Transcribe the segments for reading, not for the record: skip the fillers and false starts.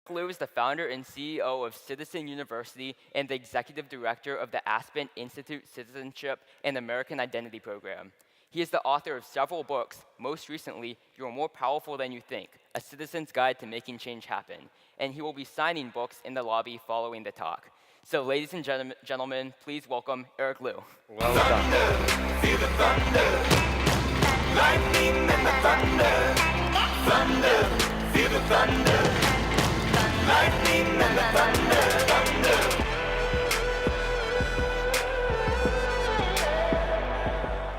Eric Liu is the founder and CEO of Citizen University and the executive director of the Aspen Institute Citizenship and American Identity Program. He is the author of several books, most recently, You're More Powerful Than You Think, A Citizen's Guide to Making Change Happen. And he will be signing books in the lobby following the talk. So ladies and gentlemen, please welcome Eric Liu. Well done. Feel the thunder, lightning and the thunder, feel the thunder, lightning and the thunder.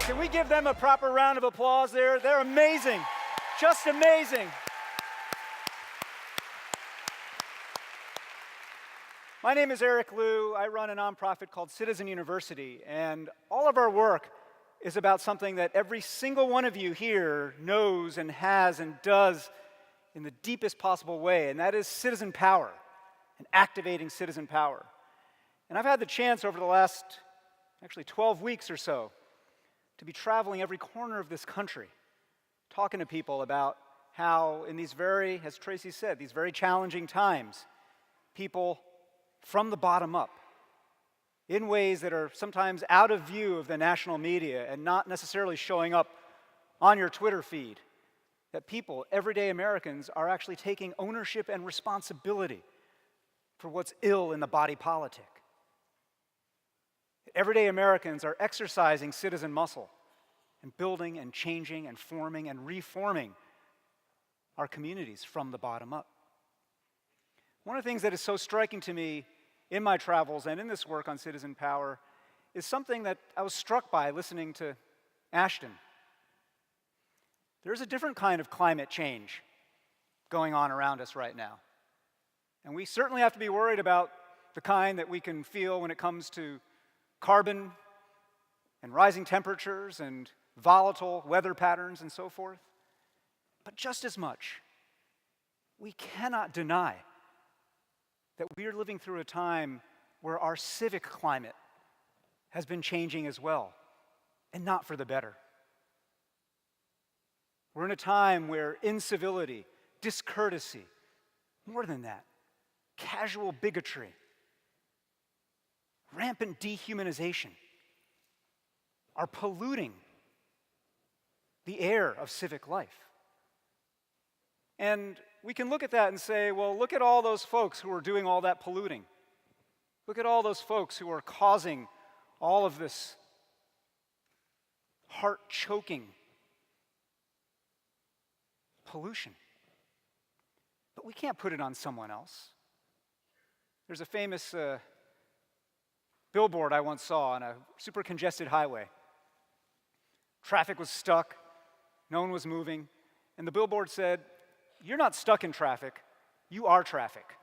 Can we give them a proper round of applause there? They're amazing, just amazing. My name is Eric Liu. I run a nonprofit called Citizen University, and all of our work is about something that every single one of you here knows and has and does in the deepest possible way, and that is citizen power and activating citizen power. And I've had the chance over the last, actually 12 weeks or so, to be traveling every corner of this country, talking to people about how in these very, as Tracy said, these very challenging times, people from the bottom up, in ways that are sometimes out of view of the national media and not necessarily showing up on your Twitter feed, that people, everyday Americans, are actually taking ownership and responsibility for what's ill in the body politic. Everyday Americans are exercising citizen muscle and building and changing and forming and reforming our communities from the bottom up. One of the things that is so striking to me in my travels and in this work on citizen power is something that I was struck by listening to Ashton. There's a different kind of climate change going on around us right now. And we certainly have to be worried about the kind that we can feel when it comes to carbon and rising temperatures and volatile weather patterns and so forth. But just as much, we cannot deny that we are living through a time where our civic climate has been changing as well, and not for the better. We're in a time where incivility, discourtesy, more than that, casual bigotry, rampant dehumanization are polluting the air of civic life. And we can look at that and say, well, look at all those folks who are doing all that polluting. Look at all those folks who are causing all of this heart-choking pollution. But we can't put it on someone else. There's a famous billboard I once saw on a super congested highway. Traffic was stuck, no one was moving, and the billboard said, "You're not stuck in traffic, you are traffic."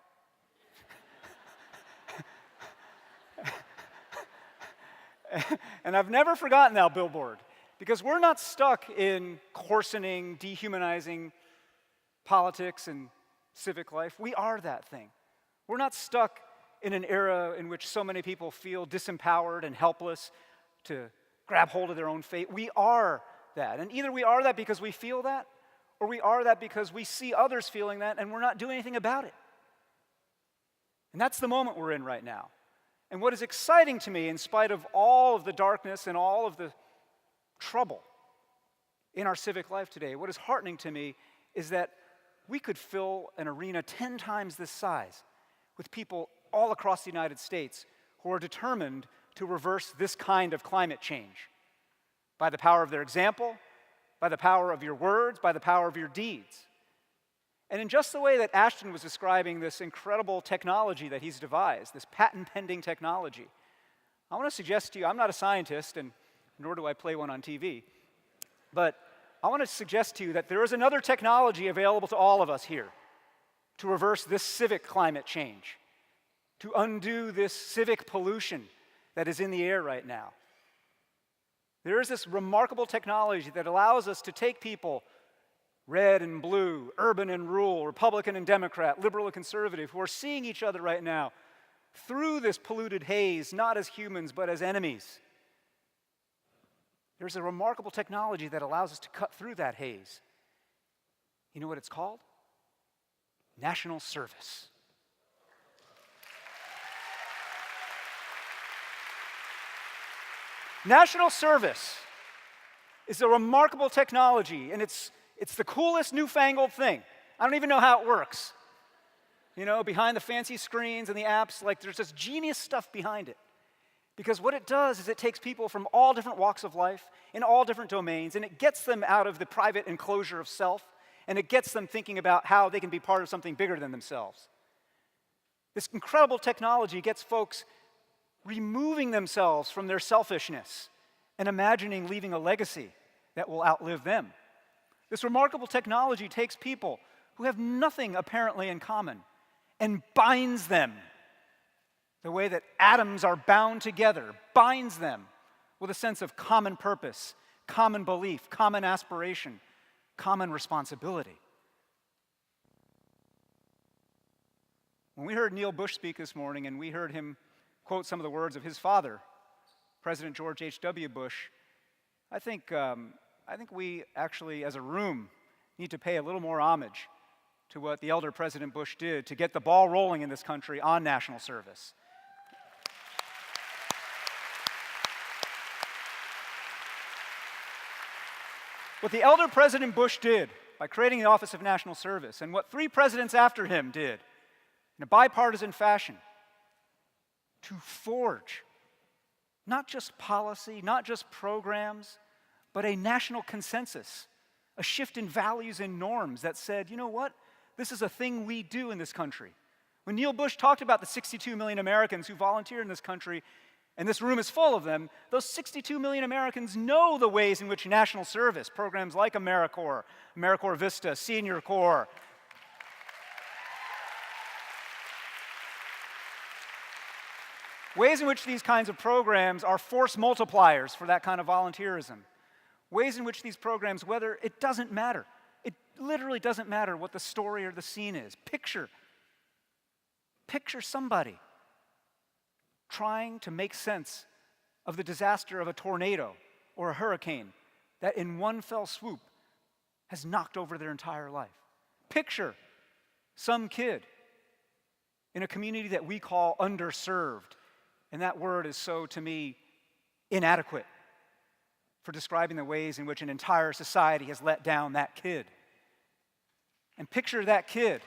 And I've never forgotten that billboard, because we're not stuck in coarsening, dehumanizing politics and civic life. We are that thing. We're not stuck in an era in which so many people feel disempowered and helpless to grab hold of their own fate. We are that. And either we are that because we feel that, or we are that because we see others feeling that and we're not doing anything about it. And that's the moment we're in right now. And what is exciting to me, in spite of all of the darkness and all of the trouble in our civic life today, what is heartening to me is that we could fill an arena 10 times this size with people all across the United States who are determined to reverse this kind of climate change by the power of their example, by the power of your words, by the power of your deeds. And in just the way that Ashton was describing this incredible technology that he's devised, this patent-pending technology, I want to suggest to you, I'm not a scientist, and nor do I play one on TV, but I want to suggest to you that there is another technology available to all of us here to reverse this civic climate change, to undo this civic pollution that is in the air right now. There is this remarkable technology that allows us to take people, red and blue, urban and rural, Republican and Democrat, liberal and conservative, who are seeing each other right now through this polluted haze, not as humans, but as enemies. There's a remarkable technology that allows us to cut through that haze. You know what it's called? National service. National service is a remarkable technology, and it's the coolest newfangled thing. I don't even know how it works. You know, behind the fancy screens and the apps, like there's this genius stuff behind it. Because what it does is it takes people from all different walks of life, in all different domains, and it gets them out of the private enclosure of self, and it gets them thinking about how they can be part of something bigger than themselves. This incredible technology gets folks removing themselves from their selfishness and imagining leaving a legacy that will outlive them. This remarkable technology takes people who have nothing apparently in common and binds them the way that atoms are bound together, binds them with a sense of common purpose, common belief, common aspiration, common responsibility. When we heard Neil Bush speak this morning and we heard him quote some of the words of his father, President George H.W. Bush, I think we actually, as a room, need to pay a little more homage to what the elder President Bush did to get the ball rolling in this country on national service. What the elder President Bush did by creating the Office of National Service, and what 3 presidents after him did in a bipartisan fashion, to forge not just policy, not just programs, but a national consensus, a shift in values and norms that said, you know what? This is a thing we do in this country. When Neil Bush talked about the 62 million Americans who volunteer in this country, and this room is full of them, those 62 million Americans know the ways in which national service, programs like AmeriCorps, AmeriCorps Vista, Senior Corps, ways in which these kinds of programs are force multipliers for that kind of volunteerism. Ways in which these programs, whether it doesn't matter, it literally doesn't matter what the story or the scene is. Picture somebody trying to make sense of the disaster of a tornado or a hurricane that in one fell swoop has knocked over their entire life. Picture some kid in a community that we call underserved, and that word is so, to me, inadequate for describing the ways in which an entire society has let down that kid. And picture that kid.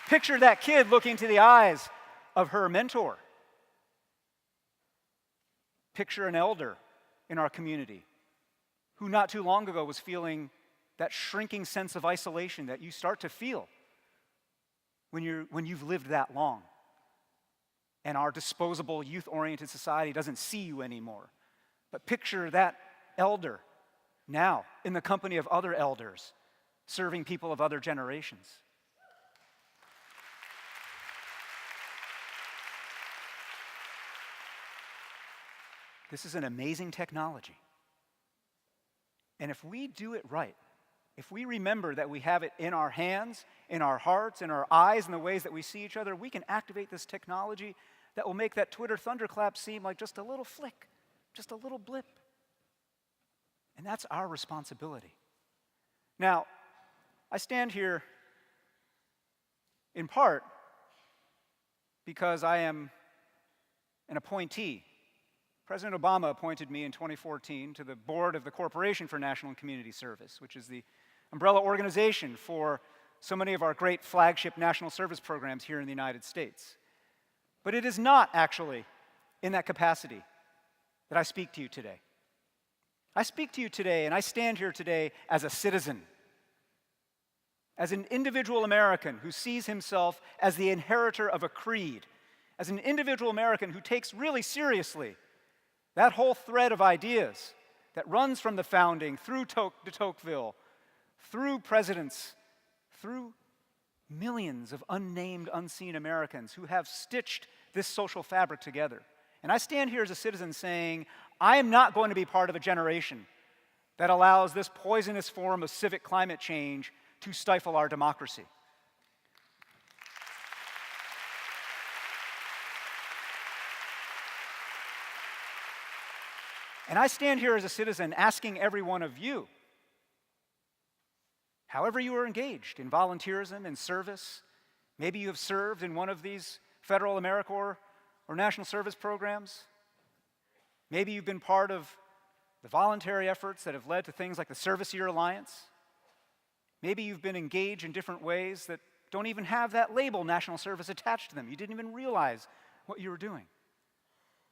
Picture that kid looking into the eyes of her mentor. Picture an elder in our community who not too long ago was feeling that shrinking sense of isolation that you start to feel when you've lived that long and our disposable, youth-oriented society doesn't see you anymore. But picture that elder now in the company of other elders, serving people of other generations. This is an amazing technology. And if we do it right, if we remember that we have it in our hands, in our hearts, in our eyes, in the ways that we see each other, we can activate this technology that will make that Twitter thunderclap seem like just a little flick, just a little blip. And that's our responsibility. Now, I stand here in part because I am an appointee. President Obama appointed me in 2014 to the board of the Corporation for National and Community Service, which is the umbrella organization for so many of our great flagship national service programs here in the United States. But it is not actually in that capacity that I speak to you today. I speak to you today, and I stand here today as a citizen, as an individual American who sees himself as the inheritor of a creed, as an individual American who takes really seriously that whole thread of ideas that runs from the founding through de Tocqueville, through presidents, through millions of unnamed, unseen Americans who have stitched this social fabric together. And I stand here as a citizen saying, I am not going to be part of a generation that allows this poisonous form of civic climate change to stifle our democracy. And I stand here as a citizen asking every one of you, however you are engaged in volunteerism, in service, maybe you have served in one of these federal AmeriCorps or national service programs, Maybe you've been part of the voluntary efforts that have led to things like the Service Year Alliance. Maybe you've been engaged in different ways that don't even have that label, national service, attached to them. You didn't even realize what you were doing.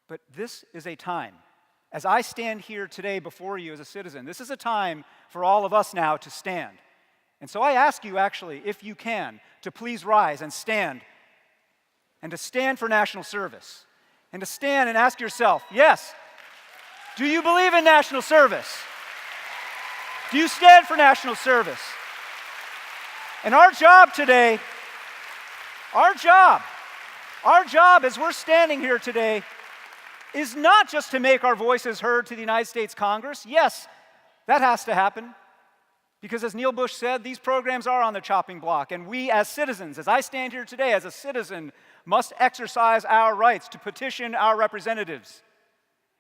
But this is a time, as I stand here today before you as a citizen, this is a time for all of us now to stand. And so I ask you, actually, if you can, to please rise and to stand for national service, and to stand and ask yourself, yes, do you believe in national service? Do you stand for national service? And our job today, our job as we're standing here today, is not just to make our voices heard to the United States Congress. Yes, that has to happen. Because as Neil Bush said, these programs are on the chopping block. And we as citizens, as I stand here today as a citizen, must exercise our rights to petition our representatives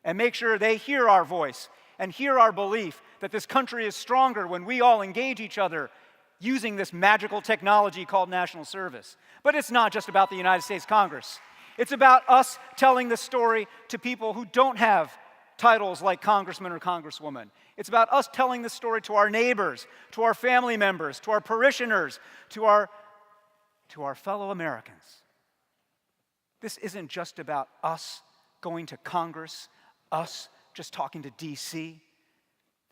and make sure they hear our voice and hear our belief that this country is stronger when we all engage each other using this magical technology called national service. But it's not just about the United States Congress. It's about us telling the story to people who don't have titles like congressman or congresswoman. It's about us telling the story to our neighbors, to our family members, to our parishioners, to our fellow Americans. This isn't just about us going to Congress, us just talking to DC.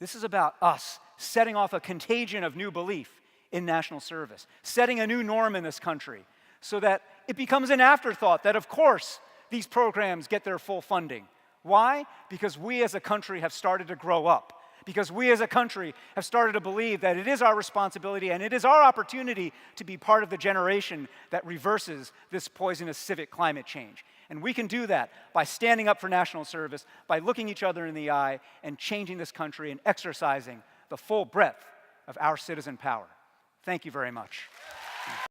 This is about us setting off a contagion of new belief in national service, setting a new norm in this country so that it becomes an afterthought that, of course, these programs get their full funding. Why? Because we as a country have started to grow up. Because we as a country have started to believe that it is our responsibility and it is our opportunity to be part of the generation that reverses this poisonous civic climate change. And we can do that by standing up for national service, by looking each other in the eye and changing this country and exercising the full breadth of our citizen power. Thank you very much.